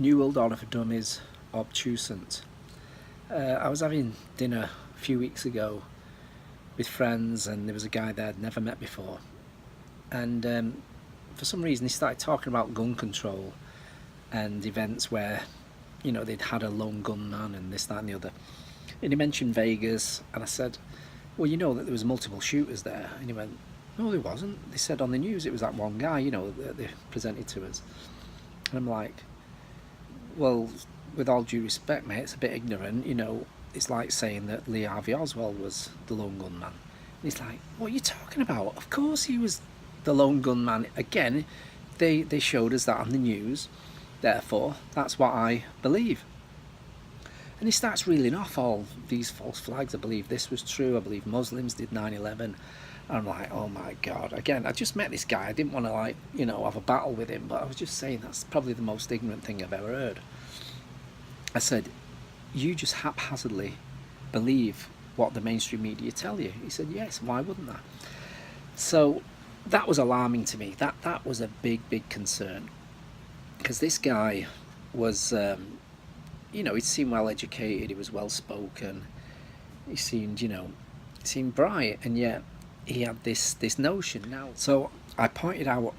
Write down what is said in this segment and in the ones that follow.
New World Order for Dummies, Obtuseant. I was having dinner a few weeks ago with friends, and there was a guy there I'd never met before, and for some reason he started talking about gun control and events where, you know, they'd had a lone gunman and this, that and the other, and he mentioned Vegas, and I said, well, you know that there was multiple shooters there, and he went, no there wasn't, they said on the news it was that one guy, you know, that they presented to us. And I'm like, well, with all due respect, mate, it's a bit ignorant, you know. It's like saying that Lee Harvey Oswald was the lone gunman. And he's like, what are you talking about? Of course he was the lone gunman. Again, they showed us that on the news, therefore that's what I believe. And he starts reeling off all these false flags. I believe this was true, I believe Muslims did 9/11. I'm like, oh my god. Again, I just met this guy, I didn't want to, like, you know, have a battle with him, but I was just saying that's probably the most ignorant thing I've ever heard. I said, you just haphazardly believe what the mainstream media tell you. He said, yes, why wouldn't I? So that was alarming to me. That was a big concern, because this guy was, you know, he seemed well educated, he was well spoken, he seemed, you know, seemed bright, and yet he had this notion now. So I pointed out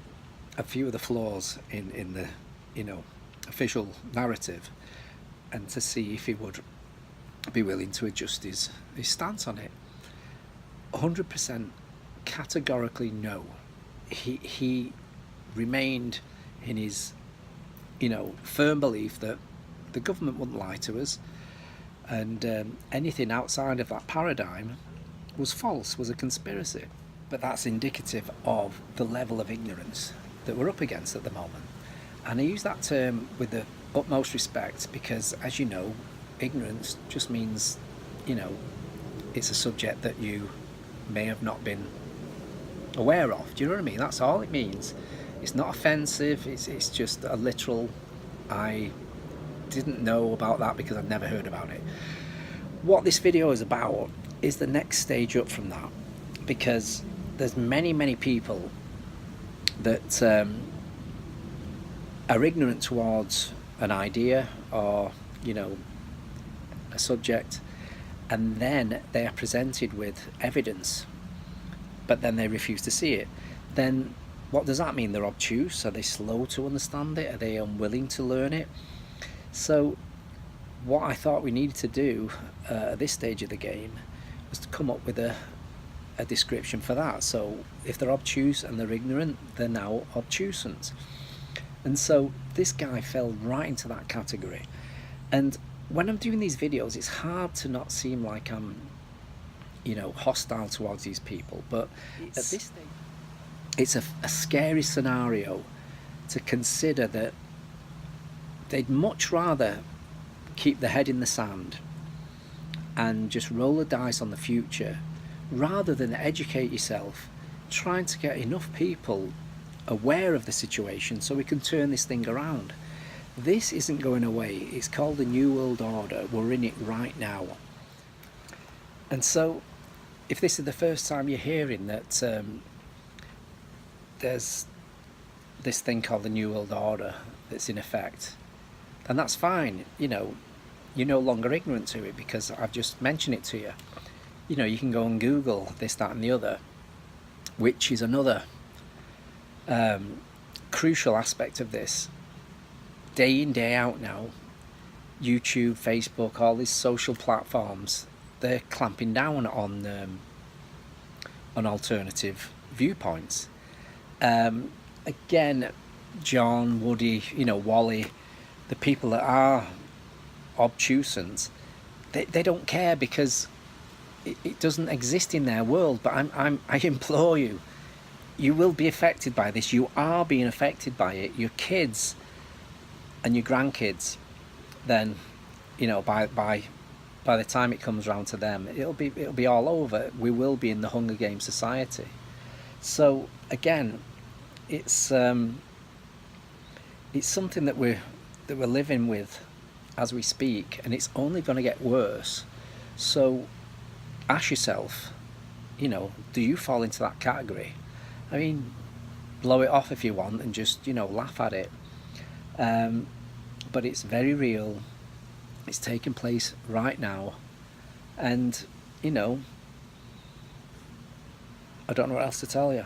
a few of the flaws in the, you know, official narrative, and to see if he would be willing to adjust his stance on it. 100% categorically no. He remained in his, you know, firm belief that the government wouldn't lie to us, and anything outside of that paradigm was false, was a conspiracy. But that's indicative of the level of ignorance that we're up against at the moment. And I use that term with the utmost respect because, as you know, ignorance just means, you know, it's a subject that you may have not been aware of. Do you know what I mean? That's all it means. It's not offensive, it's just a literal, I didn't know about that because I've never heard about it. What this video is about is the next stage up from that, because there's many people that are ignorant towards an idea or, you know, a subject, and then they are presented with evidence, but then they refuse to see it. Then what does that mean? They're obtuse? Are they slow to understand it? Are they unwilling to learn it? So what I thought we needed to do at this stage of the game was to come up with a description for that. So if they're obtuse and they're ignorant, they're now obtusant. And so this guy fell right into that category. And when I'm doing these videos, it's hard to not seem like I'm, you know, hostile towards these people, but at this stage it's a scary scenario to consider that they'd much rather keep their head in the sand and just roll the dice on the future rather than educate yourself, trying to get enough people aware of the situation so we can turn this thing around. This isn't going away. It's called the New World Order. We're in it right now. And so if this is the first time you're hearing that there's this thing called the New World Order that's in effect, then that's fine. You know, you're no longer ignorant to it because I've just mentioned it to you. You know, you can go and Google this, that and the other, which is another crucial aspect of this. Day in, day out now, YouTube, Facebook, all these social platforms, they're clamping down on alternative viewpoints. Again, John, Woody, you know, Wally, the people that are obtusant, they don't care because it doesn't exist in their world. But I implore you, you will be affected by this. You are being affected by it. Your kids and your grandkids, then, you know, by the time it comes around to them, it'll be all over. We will be in the Hunger Games society. So again, it's something that we're living with as we speak, and it's only going to get worse. So ask yourself, you know, do you fall into that category? I mean, blow it off if you want and just, you know, laugh at it. but it's very real. It's taking place right now, and you know, I don't know what else to tell you.